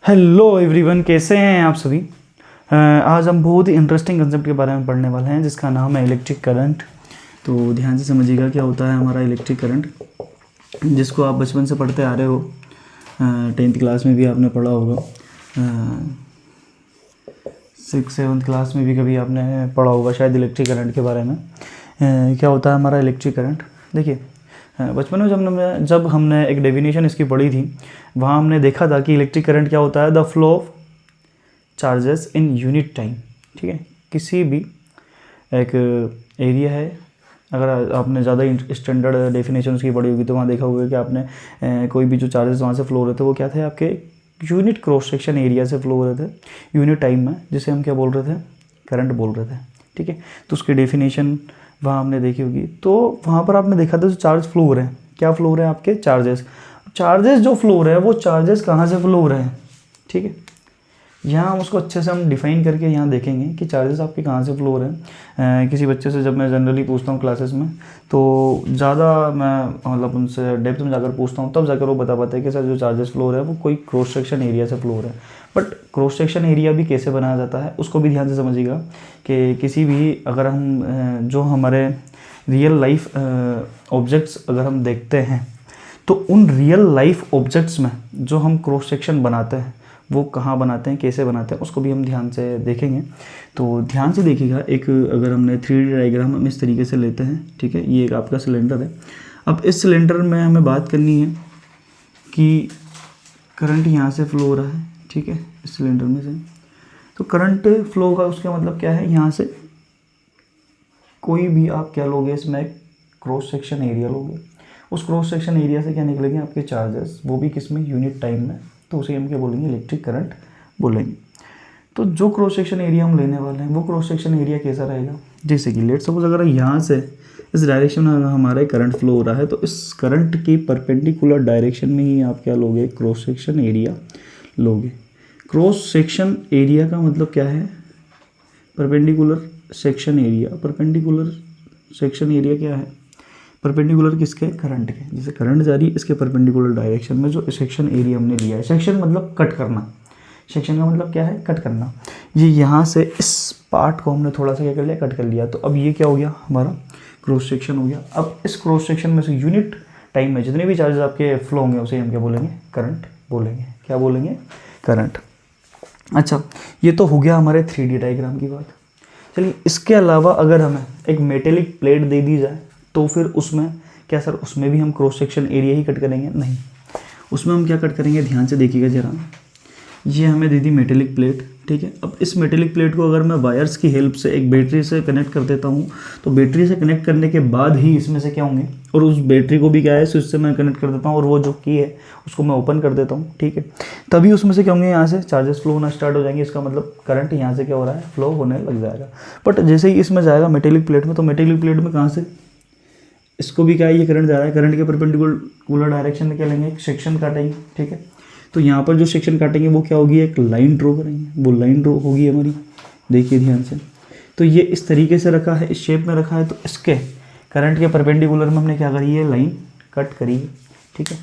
Hello everyone, कैसे हैं आप सभी। आज हम बहुत ही इंटरेस्टिंग कंसेप्ट के बारे में पढ़ने वाले हैं जिसका नाम है इलेक्ट्रिक करंट। तो ध्यान से समझिएगा क्या होता है हमारा इलेक्ट्रिक करंट, जिसको आप बचपन से पढ़ते आ रहे हो। 10th क्लास में भी आपने पढ़ा होगा, 6th-7th क्लास में भी कभी आपने पढ़ा होगा शायद इलेक्ट्रिक करंट के बारे में। क्या होता है हमारा इलेक्ट्रिक करंट। देखिए, बचपन में जब हमने एक डेफिनेशन इसकी पढ़ी थी, वहाँ हमने देखा था कि इलेक्ट्रिक करंट क्या होता है, the flow of charges in unit time. ठीक है, किसी भी एक एरिया है, अगर आपने ज़्यादा स्टैंडर्ड डेफिनेशन उसकी पढ़ी होगी तो वहाँ देखा होगा कि आपने कोई भी जो चार्जेस वहाँ से फ्लो हो रहे थे वो क्या थे, आपके यूनिट क्रॉस सेक्शन एरिया से फ्लो हो रहे थे यूनिट टाइम में, जिसे हम क्या बोल रहे थे, करंट बोल रहे थे। ठीक है, तो उसकी डेफिनेशन वहाँ हमने देखी होगी। तो वहाँ पर आपने देखा था जो चार्ज फ्लो हो रहे हैं, क्या फ्लो हो रहे हैं, आपके चार्जेस जो फ्लो हो रहे हैं वो चार्जेस कहाँ से फ्लो हो रहे हैं। ठीक है, यहाँ हम उसको अच्छे से हम डिफाइन करके यहाँ देखेंगे कि चार्जेस आपके कहाँ से फ्लो हो रहे हैं। किसी बच्चे से जब मैं जनरली पूछता हूँ क्लासेस में, तो ज़्यादा मैं मतलब उनसे डेप्थ में जाकर पूछता हूँ, तब जाकर वो बता पाते हैं कि सर जो चार्जेस फ्लो हो रहे हैं वो कोई क्रॉस सेक्शन एरिया से फ्लो हो रहे हैं। बट क्रॉस सेक्शन एरिया भी कैसे बनाया जाता है उसको भी ध्यान से समझिएगा कि किसी भी अगर हम जो हमारे रियल लाइफ ऑब्जेक्ट्स अगर हम देखते हैं, तो उन रियल लाइफ ऑब्जेक्ट्स में जो हम क्रॉस सेक्शन बनाते हैं वो कहाँ बनाते हैं, कैसे बनाते हैं, उसको भी हम ध्यान से देखेंगे। तो ध्यान से देखिएगा, एक अगर हमने 3D डायग्राम हम इस तरीके से लेते हैं। ठीक है, ये एक आपका सिलेंडर है। अब इस सिलेंडर में हमें बात करनी है कि करंट यहाँ से फ्लो हो रहा है। ठीक है, इस सिलेंडर में से तो करंट फ्लो का उसका मतलब क्या है, यहाँ से कोई भी आप क्या लोगे, इसमें क्रॉस सेक्शन एरिया लोगे, उस क्रॉस सेक्शन एरिया से क्या निकलेंगे आपके चार्जेस, वो भी किस में, यूनिट टाइम में। तो उसे हम क्या बोलेंगे, इलेक्ट्रिक करंट बोलेंगे। तो जो क्रॉस सेक्शन एरिया हम लेने वाले हैं वो क्रॉस सेक्शन एरिया कैसा रहेगा, जैसे कि लेट सपोज अगर यहाँ से इस डायरेक्शन में हमारा करंट फ्लो हो रहा है, तो इस करंट की परपेंडिकुलर डायरेक्शन में ही आप क्या लोगे, क्रॉस सेक्शन एरिया लोगे। क्रॉस सेक्शन एरिया का मतलब क्या है, perpendicular section area. Perpendicular section area क्या है, परपेंडिकुलर किसके, करंट के। जैसे करंट जा रही है इसके परपेंडिकुलर डायरेक्शन में जो सेक्शन एरिया हमने लिया है। सेक्शन मतलब कट करना, सेक्शन का मतलब क्या है, कट करना। ये यहाँ से इस पार्ट को हमने थोड़ा सा क्या कर लिया, कट कर लिया। तो अब ये क्या हो गया, हमारा क्रॉस सेक्शन हो गया। अब इस क्रॉस सेक्शन में से यूनिट टाइम में जितने भी चार्जेस आपके फ्लो होंगे उसे हम क्या बोलेंगे, करंट बोलेंगे। क्या बोलेंगे, करंट। अच्छा, ये तो हो गया हमारे 3D डायग्राम की बात। चलिए, इसके अलावा अगर हमें एक मेटेलिक प्लेट दे दी जाए तो फिर उसमें क्या सर, उसमें भी हम क्रॉस सेक्शन एरिया ही कट करेंगे? नहीं, उसमें हम क्या कट करेंगे, ध्यान से देखिएगा जरा। ये हमें दे दी मेटेलिक प्लेट। ठीक है, अब इस मेटेलिक प्लेट को अगर मैं वायर्स की हेल्प से एक बैटरी से कनेक्ट कर देता हूँ, तो बैटरी से कनेक्ट करने के बाद ही इसमें से क्या होंगे, और उस बैटरी को भी क्या है, स्विच से मैं कनेक्ट कर देता हूँ, और वो जो की है उसको मैं ओपन कर देता हूँ। ठीक है, तभी उसमें से क्या होंगे, यहाँ से चार्जेस फ्लो होना स्टार्ट हो जाएंगे। इसका मतलब करंट यहाँ से क्या हो रहा है, फ्लो होने लग जाएगा। बट जैसे ही इसमें जाएगा मेटेलिक प्लेट में, तो मेटेलिक प्लेट में कहाँ से, इसको भी क्या है, ये करंट जा रहा है, करंट के परपेंडिकुलर डायरेक्शन में क्या लेंगे, एक सेक्शन काटेंगे। ठीक है, तो यहाँ पर जो सेक्शन काटेंगे वो क्या होगी, एक लाइन ड्रॉ करेंगे, वो लाइन ड्रॉ होगी हमारी। देखिए ध्यान से, तो ये इस तरीके से रखा है, इस शेप में रखा है, तो इसके करंट के परपेंडिकुलर में हमने क्या करी है, लाइन कट करी है। ठीक है,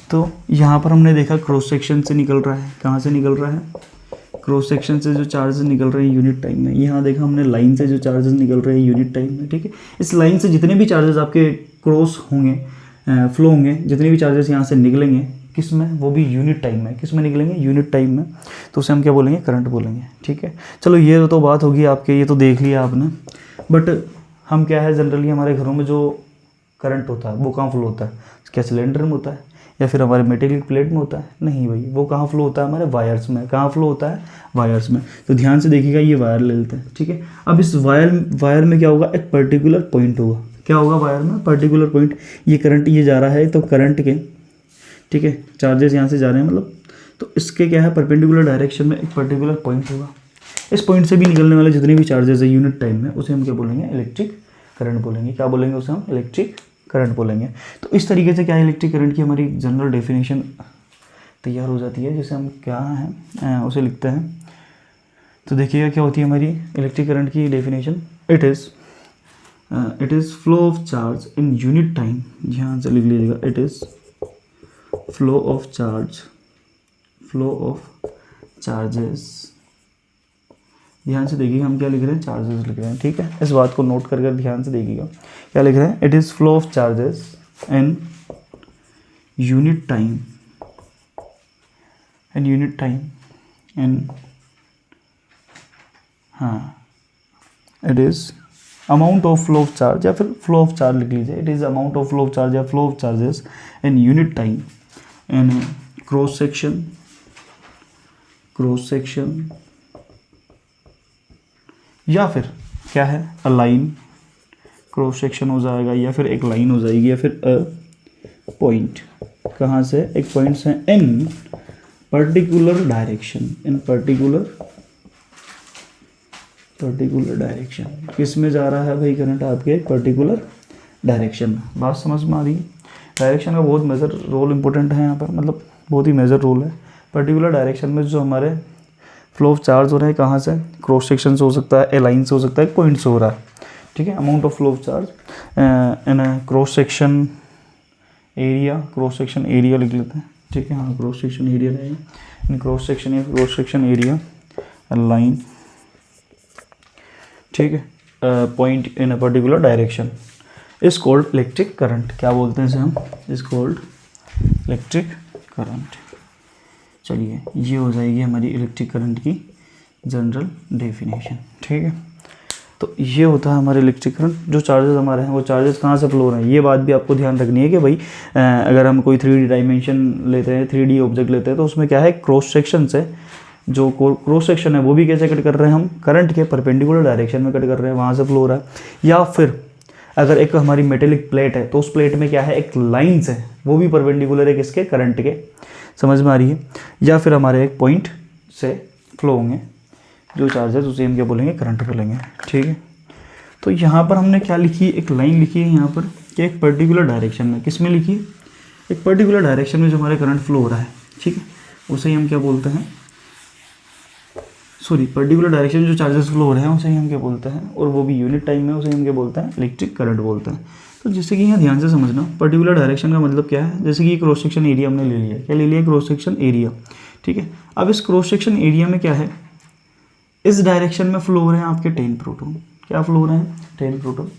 तो यहाँ पर हमने देखा क्रॉस सेक्शन से निकल रहा है, कहाँ से निकल रहा है, क्रॉस सेक्शन से जो चार्जेस निकल रहे हैं यूनिट टाइम में। यहाँ देखा हमने लाइन से जो चार्जेस निकल रहे हैं यूनिट टाइम में। ठीक है, इस लाइन से जितने भी चार्जेस आपके क्रॉस होंगे, फ्लो होंगे, जितने भी चार्जेस यहाँ से निकलेंगे, किस में, वो भी यूनिट टाइम में। किस में निकलेंगे, यूनिट टाइम में। तो उसे हम क्या बोलेंगे, करंट बोलेंगे। ठीक है, चलो ये तो बात होगी आपके, ये तो देख लिया आपने। बट हम क्या है, जनरली हमारे घरों में जो करंट होता है वो कहाँ फ्लो होता है, क्या सिलेंडर में होता है या फिर हमारे मेटेलिक प्लेट में होता है? नहीं भाई, वो कहाँ फ्लो होता है, हमारे वायर्स में। कहाँ फ्लो होता है, वायर्स में। तो ध्यान से देखिएगा, ये वायर ले लेते हैं। ठीक है, अब इस वायर में क्या होगा, एक पर्टिकुलर पॉइंट होगा। क्या होगा वायर में, पर्टिकुलर पॉइंट। ये करंट ये जा रहा है, तो करंट के, ठीक है, चार्जेस यहाँ से जा रहे हैं मतलब, तो इसके क्या है, परपेंडिकुलर डायरेक्शन में एक पर्टिकुलर पॉइंट होगा। इस पॉइंट से भी निकलने वाले जितने भी चार्जेस है यूनिट टाइम में, उसे हम क्या बोलेंगे, इलेक्ट्रिक करंट बोलेंगे। क्या बोलेंगे, उसे हम इलेक्ट्रिक करंट बोलेंगे। तो इस तरीके से क्या है, इलेक्ट्रिक करंट की हमारी जनरल डेफिनेशन तैयार हो जाती है, जिसे हम क्या हैं उसे लिखते हैं। तो देखिएगा क्या होती है हमारी इलेक्ट्रिक करंट की definition. It is flow of charge in unit time. यहाँ से लिख लीजिएगा, it is flow of charge flow of charges. ध्यान से देखिएगा हम क्या लिख रहे हैं, चार्जेस लिख रहे हैं, ठीक है। इस बात को नोट कर ध्यान से देखिएगा क्या लिख रहे हैं, it is flow of charges in unit time, in unit time, in, हाँ, it is amount of flow of charge, या फिर फ्लो ऑफ चार्ज लिख लीजिए, it is amount of flow of charge या flow of charges in unit time in cross section, cross section, या फिर क्या है, अ लाइन, क्रॉस सेक्शन हो जाएगा, या फिर एक लाइन हो जाएगी, या फिर अ पॉइंट, कहाँ से, एक पॉइंट से, इन पर्टिकुलर डायरेक्शन, इन पर्टिकुलर डायरेक्शन। किस में जा रहा है भाई करंट आपके, पर्टिकुलर डायरेक्शन में। बात समझ में आ रही है। डायरेक्शन का बहुत मेजर रोल इंपॉर्टेंट है यहाँ पर, मतलब बहुत ही मेजर रोल है। पर्टिकुलर डायरेक्शन में जो हमारे फ्लो ऑफ चार्ज हो रहे हैं, कहाँ से, क्रॉस सेक्शन से हो सकता है, ए लाइन से हो सकता है, पॉइंट से हो रहा है, ठीक है। Amount of flow of charge in cross section area, cross section area लिख लेते हैं, ठीक है। हाँ, क्रॉस सेक्शन एरिया रहेगा, इन क्रॉस सेक्शन या क्रॉस सेक्शन एरिया लाइन, ठीक है, point in a particular direction is called electric current. क्या बोलते हैं इसे हम, इज कॉल्ड इलेक्ट्रिक करंट। चलिए, ये हो जाएगी हमारी इलेक्ट्रिक करंट की जनरल डेफिनेशन, ठीक है। तो ये होता है हमारे इलेक्ट्रिक करंट। जो चार्जेस हमारे हैं वो चार्जेस कहाँ से फ्लो हो रहे हैं, ये बात भी आपको ध्यान रखनी है कि भाई अगर हम कोई 3D डायमेंशन लेते हैं, 3D ऑब्जेक्ट लेते हैं, तो उसमें क्या है, क्रॉस सेक्शन से जो क्रॉस सेक्शन है वो भी कैसे कट कर रहे हैं हम, करंट के परपेंडिकुलर डायरेक्शन में कट कर रहे हैं, वहाँ से फ्लो हो रहा है। या फिर अगर एक हमारी मेटेलिक प्लेट है तो उस प्लेट में क्या है, एक लाइन्स है, वो भी परपेंडिकुलर है किसके, करंट के। समझ में आ रही है। या फिर हमारे एक पॉइंट से फ्लो होंगे जो चार्जेस, उसे हम क्या बोलेंगे, करंट बोलेंगे, ठीक है। तो यहाँ पर हमने क्या लिखी, एक लाइन लिखी है यहाँ पर कि एक पर्टिकुलर डायरेक्शन में, किस में लिखी, एक पर्टिकुलर डायरेक्शन में जो हमारे करंट फ्लो हो रहा है, ठीक है, उसे ही हम क्या बोलते हैं, सॉरी, पर्टिकुलर डायरेक्शन में जो चार्जेस फ्लो हो रहे हैं उसे ही हम क्या बोलते हैं, और वो भी यूनिट टाइम में, उसे हम क्या बोलते हैं, इलेक्ट्रिक करंट बोलते हैं। तो जैसे कि यहाँ ध्यान से समझना, पर्टिकुलर डायरेक्शन का मतलब क्या है, जैसे कि क्रॉस सेक्शन एरिया हमने ले लिया, क्या ले लिया, क्रॉस सेक्शन एरिया, ठीक है। अब इस क्रॉस सेक्शन एरिया में क्या है, इस डायरेक्शन में फ्लो हो रहे हैं आपके 10 प्रोटॉन। क्या फ्लो हो रहे हैं, 10 प्रोटॉन,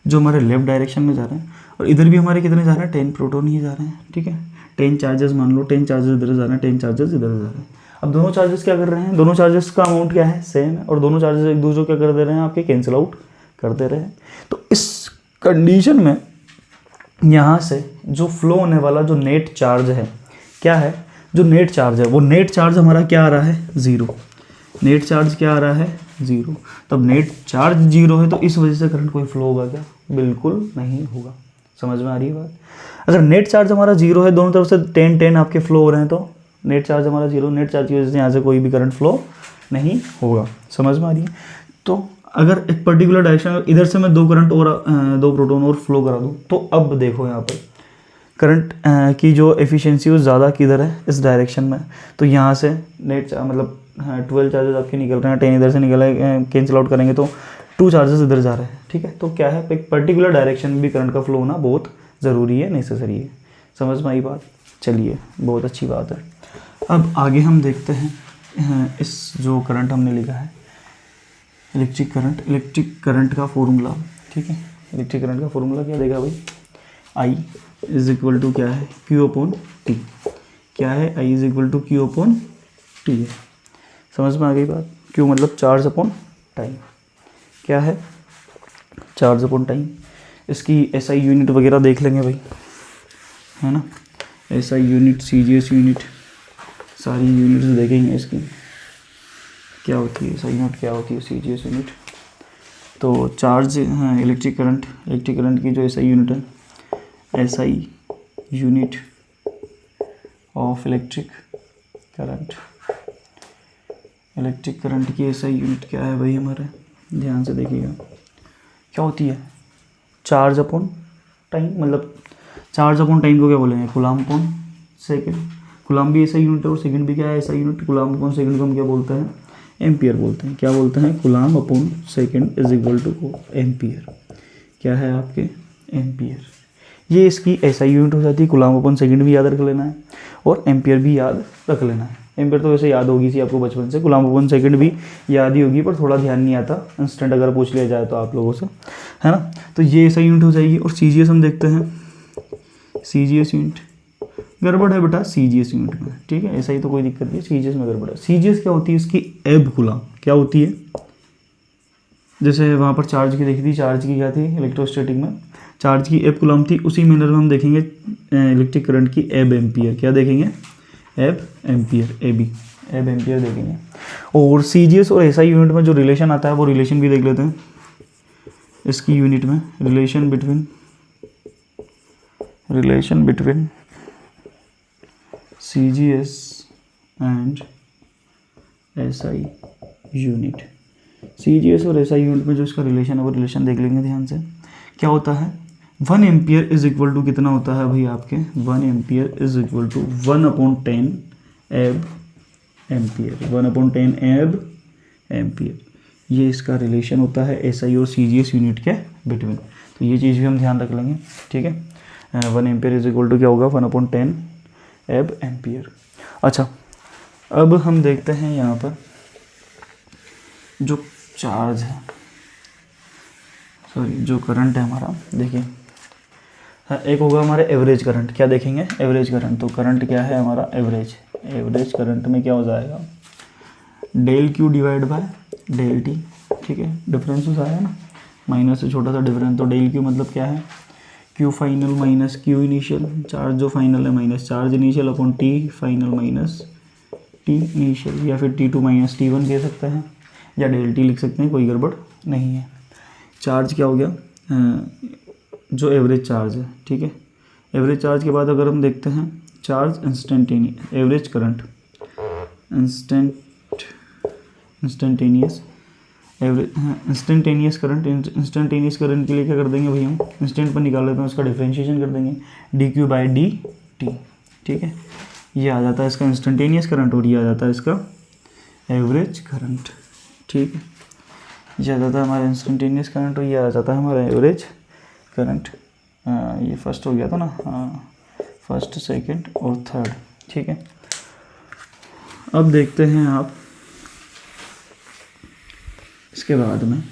जो हमारे लेफ्ट डायरेक्शन में जा रहे हैं, और इधर भी हमारे कितने जा रहे हैं, 10 प्रोटॉन ही जा रहे हैं, ठीक है। 10 चार्जेस मान लो, 10 चार्जेस इधर जा रहे हैं, 10 चार्जेस इधर जा रहे हैं। अब दोनों चार्जेस क्या कर रहे हैं, दोनों चार्जेस का अमाउंट क्या है, सेम है, और दोनों चार्जेस एक दूसरे को क्या कर दे रहे हैं, आपके कैंसिल आउट कर दे रहे हैं। तो इस कंडीशन में यहाँ से जो फ्लो होने वाला जो नेट चार्ज है, क्या है, जो नेट चार्ज है, वो नेट चार्ज हमारा क्या आ रहा है, 0। नेट चार्ज क्या आ रहा है, 0। तब नेट चार्ज 0 है, तो इस वजह से करंट कोई फ्लो होगा क्या, बिल्कुल नहीं होगा। समझ में आ रही है बात। अगर नेट चार्ज हमारा 0 है, दोनों तरफ से 10 आपके फ्लो हो रहे हैं, तो नेट चार्ज हमारा 0, नेट चार्ज की वजह से यहाँ से कोई भी करंट फ्लो नहीं होगा। समझ में आ रही है। तो अगर एक पर्टिकुलर डायरेक्शन, इधर से मैं 2 करंट और 2 प्रोटॉन और फ्लो करा दूँ, तो अब देखो यहाँ पर करंट की जो एफिशिएंसी वो ज़्यादा किधर है, इस डायरेक्शन में। तो यहाँ से नेट मतलब 12 चार्जेस आपके निकल रहे हैं, 10 इधर से निकल रहे हैं, कैंसिल आउट करेंगे तो 2 चार्जेस इधर जा रहे हैं, ठीक है। तो क्या है, एक पर्टिकुलर डायरेक्शन में भी करंट का फ्लो होना बहुत ज़रूरी है, नेसेसरी है। समझ में आई बात। चलिए, बहुत अच्छी बात है। अब आगे हम देखते हैं इस जो करंट हमने लिखा है, इलेक्ट्रिक करंट का फॉर्मूला, ठीक है। इलेक्ट्रिक करंट का फॉर्मूला क्या देगा भाई, आई इज इक्वल टू क्या है, क्यू अपॉन टी। क्या है, I is equal to Q upon T है। समझ में आ गई बात। क्यू मतलब चार्ज अपॉन टाइम। क्या है, चार्ज अपॉन टाइम। इसकी एसआई यूनिट वगैरह देख लेंगे भाई, है ना। एसआई यूनिट, सीजीएस यूनिट, सारी यूनिट्स देखेंगे इसकी क्या होती है, एसआई यूनिट क्या होती है, सीजीएस यूनिट। तो चार्ज, हाँ, इलेक्ट्रिक करंट की जो एसआई यूनिट है, SI unit of electric current की एसआई यूनिट क्या है भाई हमारे, ध्यान से देखिएगा। क्या होती है, चार्ज अपॉन टाइम। मतलब चार्ज अपॉन टाइम को क्या बोलेंगे, कूलम्ब अपॉन सेकेंड। कूलम्ब भी एसआई यूनिट है और सेकंड भी क्या है, SI unit. Coulomb upon second को हम क्या बोलते हैं, एम्पियर बोलते हैं। क्या बोलते हैं, coulomb upon second is equal two ampere. क्या है आपके, एम्पियर। ये इसकी एसआई यूनिट हो जाती है। कूलम्ब अपॉन सेकंड भी याद रख लेना है और एम्पियर भी याद रख लेना है। एम्पियर तो वैसे याद होगी सी आपको बचपन से, कूलम्ब अपन सेकंड भी याद ही होगी, पर थोड़ा ध्यान नहीं आता इंस्टेंट अगर पूछ लिया जाए तो आप लोगों से, है ना। तो ये ऐसा यूनिट हो जाएगी। और CGS हम देखते हैं, CGS यूनिट गड़बड़ है बेटा CGS यूनिट में, ठीक है, ऐसा ही तो कोई दिक्कत नहीं है, CGS में गड़बड़ है। CGS क्या होती है, इसकी एब कूलम्ब क्या होती है, जैसे वहाँ पर चार्ज की देखी थी, चार्ज की क्या थी इलेक्ट्रोस्टैटिक में, चार्ज की एब कूलम्ब थी, उसी मैनर में हम देखेंगे इलेक्ट्रिक करंट की एब एम्पियर, क्या देखेंगे, एब एम्पियर, एब एम्पियर देखेंगे। और CGS और SI यूनिट में जो रिलेशन आता है वो रिलेशन भी देख लेते हैं। इसकी यूनिट में relation between CGS and SI unit. CGS और SI यूनिट में जो इसका रिलेशन है वो रिलेशन देख लेंगे ध्यान से। क्या होता है, 1 एम्पियर इज इक्वल टू कितना होता है भाई आपके, 1 एम्पियर इज इक्वल टू 1/10 एब एम्पियर, 1/10 एब एम्पियर। ये इसका रिलेशन होता है SI और CGS यूनिट के बिटवीन। तो ये चीज़ भी हम ध्यान रख लेंगे, ठीक है। 1 एम्पियर इज इक्वल टू क्या होगा, 1/10 एब एम्पियर। अच्छा, अब हम देखते हैं यहाँ पर जो चार्ज है, सॉरी जो करंट है हमारा, देखिए एक होगा हमारे एवरेज करंट, क्या देखेंगे, एवरेज करंट। तो करंट क्या है हमारा, एवरेज करंट में क्या हो जाएगा, del Q divide by del T, ठीक है, डिफरेंस हो जाएगा ना, माइनस से छोटा सा डिफरेंस। तो डेल Q मतलब क्या है, Q final minus Q initial, charge जो फाइनल है minus charge initial upon T final minus T initial, या फिर T2 माइनस T1 कह सकते हैं, या डेल T लिख सकते हैं, कोई गड़बड़ नहीं है। चार्ज क्या हो गया, जो एवरेज चार्ज है, ठीक है। एवरेज चार्ज के बाद अगर हम देखते हैं charge instantaneous, average current instantaneous current के लिए क्या कर देंगे भाई, हम इंस्टेंट पर निकाल लेते हैं, उसका डिफरेंशिएशन कर देंगे dQ बाई dt, ठीक है। ये आ जाता है इसका इंस्टेंटेनियस करंट और ये आ जाता है इसका एवरेज करंट, ठीक है। ये आ जाता है हमारा इंस्टेंटेनियस करंट और ये आ जाता है हमारा एवरेज करंट। ये फर्स्ट हो गया था ना, फर्स्ट सेकंड और थर्ड, ठीक है। अब देखते हैं आप इसके बाद में,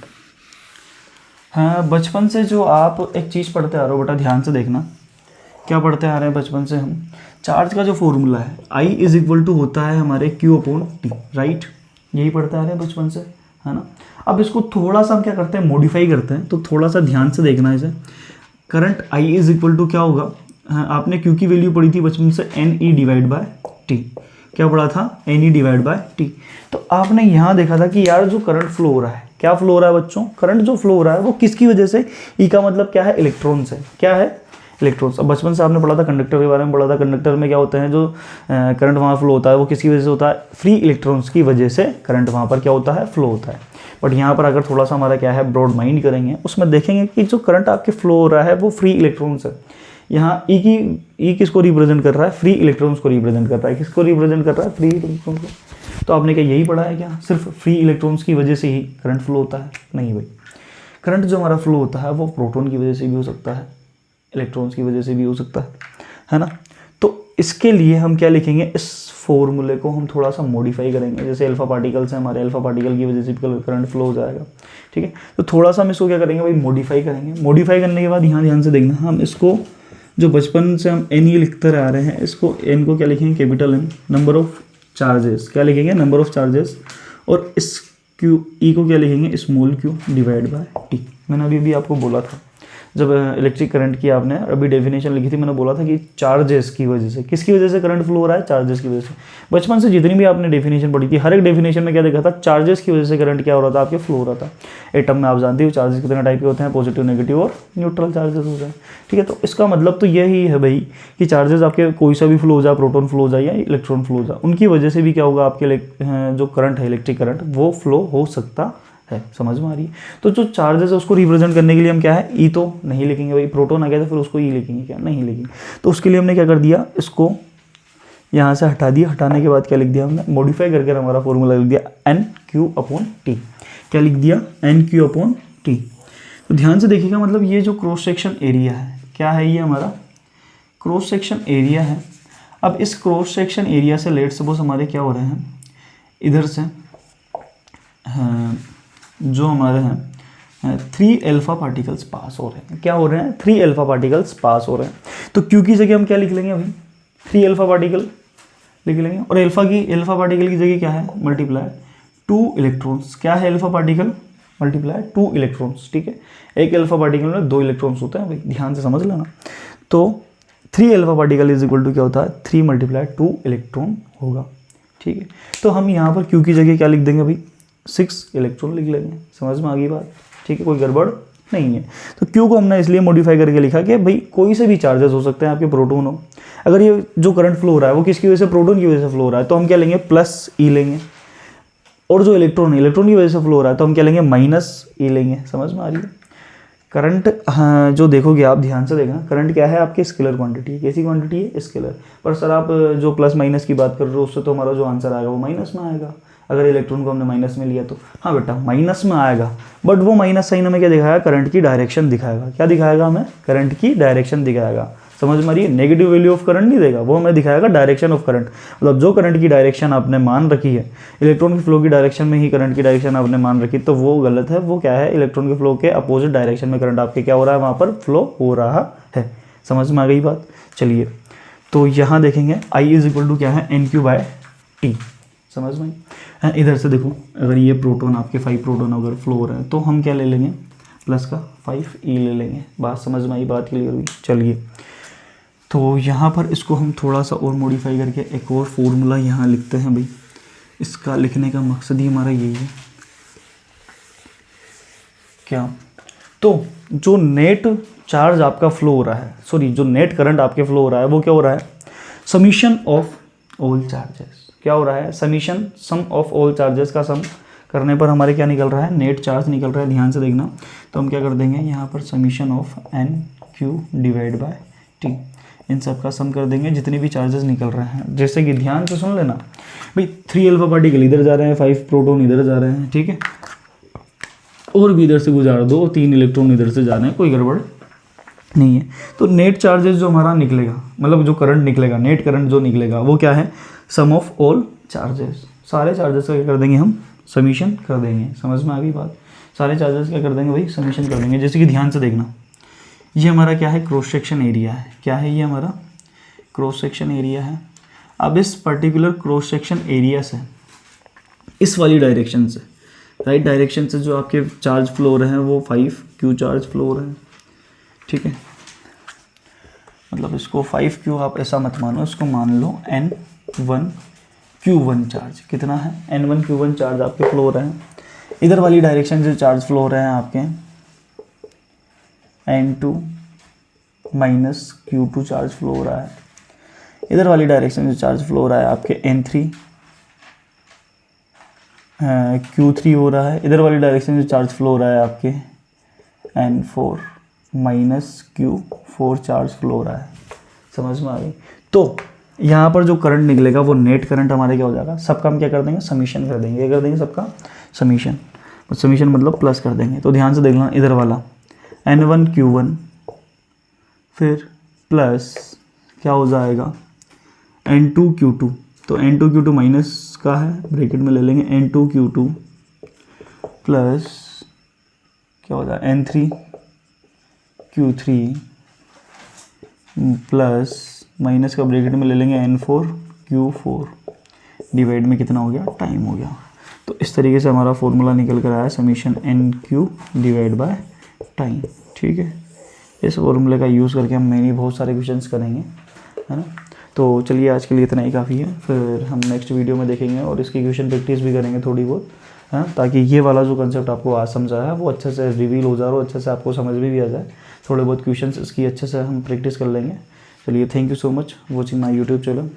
हाँ, बचपन से जो आप एक चीज़ पढ़ते आ रहे हो बेटा, ध्यान से देखना, क्या पढ़ते आ रहे हैं बचपन से हम, चार्ज का जो फॉर्मूला है I इज इक्वल टू होता है हमारे Q/T, राइट, यही पढ़ते आ रहे हैं बचपन से, है ना। अब इसको थोड़ा सा हम क्या करते हैं, मॉडिफाई करते हैं, तो थोड़ा सा ध्यान से देखना है इसे। Current I is equal to क्या होगा, आपने Q की वैल्यू पढ़ी थी बचपन से NE डिवाइड बाय T, क्या पढ़ा था, NE डिवाइड बाय T। तो आपने यहाँ देखा था कि यार जो करंट फ्लो हो रहा है, क्या फ्लो हो रहा है बच्चों, करंट जो फ्लो हो रहा है वो किसकी वजह से, E का मतलब क्या है, इलेक्ट्रॉन से, क्या है, इलेक्ट्रॉन्स। अब बचपन से आपने पढ़ा था कंडक्टर के बारे में, पढ़ा था कंडक्टर में क्या होते हैं, जो करंट वहाँ फ्लो होता है वो किसकी वजह से होता है, फ्री इलेक्ट्रॉन्स की वजह से करंट वहाँ पर क्या होता है, फ्लो होता है। बट यहाँ पर अगर थोड़ा सा हमारा क्या है, ब्रॉड माइंड करेंगे, उसमें देखेंगे कि जो करंट आपके फ्लो हो रहा है वो फ्री इलेक्ट्रॉन्स है। यहाँ ई किसको रिप्रेजेंट कर रहा है, फ्री इलेक्ट्रॉन्स को रिप्रेजेंट कर रहा है, किसको रिप्रेजेंट कर रहा है, फ्री इलेक्ट्रॉन्स को। तो आपने क्या यही पढ़ा है क्या, सिर्फ फ्री इलेक्ट्रॉन्स की वजह से ही करंट फ्लो होता है, नहीं भाई। करंट जो हमारा फ्लो होता है वो प्रोटॉन की वजह से भी हो सकता है, इलेक्ट्रॉन्स की वजह से भी हो सकता है ना। तो इसके लिए हम क्या लिखेंगे, इस फॉर्मूले को हम थोड़ा सा मॉडिफाई करेंगे, जैसे अल्फा पार्टिकल्स हैं हमारे, अल्फा पार्टिकल की वजह से करंट फ्लो हो जाएगा, ठीक है। तो थोड़ा सा हम इसको क्या करेंगे भाई, मॉडिफाई करेंगे। मॉडिफाई करने के बाद यहाँ ध्यान से देखना, हम इसको जो बचपन से हम एन लिखते आ रहे हैं, इसको एन को क्या लिखेंगे, capital N, number of charges, क्या लिखेंगे, नंबर ऑफ चार्जेस, और इस क्यू ई को क्या लिखेंगे, small Q divide by T. मैंने अभी आपको बोला था जब इलेक्ट्रिक करंट की आपने अभी डेफिनेशन लिखी थी, मैंने बोला था कि चार्जेस की वजह से, किसकी वजह से करंट फ्लो हो रहा है, चार्जेस की वजह से। बचपन से जितनी भी आपने डेफिनेशन पढ़ी थी, हर एक डेफिनेशन में क्या देखा था, चार्जेस की वजह से करंट क्या हो रहा था, आपके फ्लो हो रहा था। एटम में आप जानते हो चार्जेस कितने टाइप के होते हैं, पॉजिटिव, नेगेटिव और न्यूट्रल चार्जेस होते हैं, ठीक है। तो इसका मतलब तो यही है भाई कि चार्जेस आपके कोई सा भी फ्लो हो जाए, प्रोटॉन फ्लो हो जाए या इलेक्ट्रॉन फ्लो हो जाए, उनकी वजह से भी क्या होगा, आपके जो करंट है, इलेक्ट्रिक करंट, वो फ्लो हो सकता है। समझ में आ रही है। तो जो चार्जेस है उसको रिप्रेजेंट करने के लिए हम क्या है, ई तो नहीं लिखेंगे भाई, प्रोटॉन आ गया तो फिर उसको ई लिखेंगे, क्या नहीं लिखेंगे। तो उसके लिए हमने क्या कर दिया, इसको यहाँ से हटा दिया। हटाने के बाद क्या लिख दिया हमने, मॉडिफाई करके हमारा फॉर्मूला लिख दिया एन क्यू अपॉन टी। क्या लिख दिया, एन क्यू अपॉन टी। तो ध्यान से देखिएगा, मतलब ये जो क्रॉस सेक्शन एरिया है, क्या है ये हमारा क्रॉस सेक्शन एरिया है। अब इस क्रॉस सेक्शन एरिया से लेट सपोज हमारे क्या हो रहे हैं, इधर से जो हमारे हैं 3 अल्फा पार्टिकल्स पास हो रहे हैं। क्या हो रहे हैं? 3 अल्फा पार्टिकल्स पास हो रहे हैं। तो क्यू की जगह हम क्या लिख लेंगे अभी? 3 अल्फा पार्टिकल लिख लेंगे। और अल्फा पार्टिकल की जगह क्या है? Multiply 2 electrons. क्या है अल्फा पार्टिकल? Multiply 2 electrons. ठीक है, एक अल्फा पार्टिकल में 2 इलेक्ट्रॉन्स होते हैं भाई, ध्यान से समझ लेना। तो 3 alpha particle is equal to क्या होता है? 3 मल्टीप्लाई 2 इलेक्ट्रॉन होगा। ठीक है, तो हम यहाँ पर क्यू की जगह क्या लिख देंगे भाई? 6 इलेक्ट्रॉन लिख लेंगे। समझ में आ गई बात? ठीक है, कोई गड़बड़ नहीं है। तो क्यू को हमने इसलिए मॉडिफाई करके लिखा कि भाई कोई से भी चार्जेस हो सकते हैं, आपके प्रोटॉन हो। अगर ये जो करंट फ्लो हो रहा है वो किसकी वजह से? प्रोटॉन की वजह से फ्लो हो रहा है, तो हम क्या लेंगे? प्लस ई लेंगे। और जो इलेक्ट्रॉन की वजह से फ्लो हो रहा है तो हम क्या लेंगे? माइनस ई लेंगे। समझ में आ रही है? करंट जो देखोगे आप, ध्यान से देखना, करंट क्या है? आपकी स्केलर क्वांटिटी है। कैसी क्वांटिटी है? स्केलर। पर सर आप जो प्लस माइनस की बात कर रहे हो उससे तो हमारा जो आंसर आएगा वो माइनस में आएगा, अगर इलेक्ट्रॉन को हमने माइनस में लिया तो। हाँ बेटा, माइनस में आएगा, बट वो माइनस साइन हमें क्या दिखाएगा? करंट की डायरेक्शन दिखाएगा। क्या दिखाएगा हमें? करंट की डायरेक्शन दिखाएगा। समझ में आ रही है? नेगेटिव वैल्यू ऑफ करंट नहीं देगा, वो हमें दिखाएगा डायरेक्शन ऑफ करंट। मतलब जो करंट की डायरेक्शन आपने मान रखी है, इलेक्ट्रॉन के फ्लो की डायरेक्शन में ही करंट की डायरेक्शन आपने मान रखी, तो वो गलत है। वो क्या है? इलेक्ट्रॉन के फ्लो के अपोजिट डायरेक्शन में करंट आपके क्या हो रहा है? वहाँ पर फ्लो हो रहा है। समझ में आ गई बात? चलिए, तो यहाँ देखेंगे आई इज इक्वल टू क्या है? N Q by T. समझ में? इधर से देखो, अगर ये प्रोटॉन आपके 5 प्रोटॉन अगर फ्लो हो रहे हैं तो हम क्या ले लेंगे? प्लस का 5 ई ले लेंगे। बात समझ में आई? बात क्लियर हुई? चलिए, तो यहाँ पर इसको हम थोड़ा सा और मॉडिफाई करके एक और फॉर्मूला यहाँ लिखते हैं भाई। इसका लिखने का मकसद ही हमारा यही है। क्या? तो जो नेट चार्ज आपका फ्लो हो रहा है, सॉरी जो नेट करंट आपके फ्लो हो रहा है वो क्या हो रहा है? Summation of all charges. क्या हो रहा है? सम ऑफ ऑल चार्जेस का सम करने पर हमारे क्या निकल रहा है? नेट चार्ज निकल रहा है। ध्यान से देखना, तो हम क्या कर देंगे यहाँ पर? Summation of N Q divide by T, इन सब का सम कर देंगे जितने भी चार्जेस निकल रहे हैं। जैसे कि ध्यान से सुन लेना भाई, 3 अल्फा पार्टिकल इधर जा रहे हैं, 5 प्रोटॉन इधर जा रहे हैं। ठीक है, और भी इधर से गुजार दो, 3 इलेक्ट्रॉन इधर से जा रहे हैं, कोई गड़बड़ नहीं है। तो नेट चार्जेस जो हमारा निकलेगा, मतलब जो करंट निकलेगा, नेट करंट जो निकलेगा वो क्या है? सम ऑफ ऑल चार्जेस। सारे चार्जेस का क्या कर देंगे हम? समीशन कर देंगे। समझ में आ गई बात? सारे चार्जेस क्या कर देंगे भाई? समीशन कर देंगे। जैसे कि ध्यान से देखना, ये हमारा क्या है? क्रॉस सेक्शन एरिया है। क्या है? ये हमारा क्रॉस सेक्शन एरिया है। अब इस पर्टिकुलर क्रॉस सेक्शन एरिया से, इस वाली डायरेक्शन से, राइट डायरेक्शन से जो आपके चार्ज फ्लो हो रहे हैं वो 5 क्यू चार्ज फ्लो हो रहे हैं। ठीक है, मतलब इसको 5 क्यू आप ऐसा मत मानो, इसको मान लो N1 Q1 चार्ज। कितना है? N1 Q1 चार्ज आपके फ्लो हो रहे हैं। इधर वाली डायरेक्शन से चार्ज फ्लो हो रहे हैं आपके N2 minus Q2 charge flow हो रहा है। इधर वाली डायरेक्शन से चार्ज फ्लो हो रहा है आपके N3 Q3 हो रहा है। इधर वाली डायरेक्शन से चार्ज फ्लो हो रहा है आपके N4 minus Q4 charge flow हो रहा है। समझ में आ गई? तो यहाँ पर जो करंट निकलेगा वो नेट करंट हमारे क्या हो जाएगा? सबका हम क्या कर देंगे? समीशन कर देंगे। क्या कर देंगे? सबका समीशन। समीशन मतलब प्लस कर देंगे। तो ध्यान से देख लेना, इधर वाला N1 Q1 फिर प्लस क्या हो जाएगा? N2 Q2। तो N2 Q2 माइनस का है, ब्रैकेट में ले लेंगे N2 Q2 प्लस क्या हो जाएगा? N3 Q3 प्लस माइनस का ब्रैकेट में ले लेंगे N4 Q4 डिवाइड में कितना हो गया? टाइम हो गया। तो इस तरीके से हमारा फॉर्मूला निकल कर आया summation NQ divide by time. ठीक है, इस फॉर्मूले का यूज़ करके हम मेनली बहुत सारे क्वेश्चंस करेंगे, है ना। तो चलिए आज के लिए इतना ही काफ़ी है, फिर हम नेक्स्ट वीडियो में देखेंगे और इसकी क्वेश्चन प्रैक्टिस भी करेंगे थोड़ी बहुत, है, ताकि ये वाला जो कंसेप्ट आपको आज समझा है वो अच्छे से रिवील हो जाए और अच्छे से आपको समझ में भी आ जाए। थोड़े बहुत क्वेश्चंस इसकी अच्छे से हम प्रैक्टिस कर लेंगे। चलिए, thank you so much watching my YouTube channel.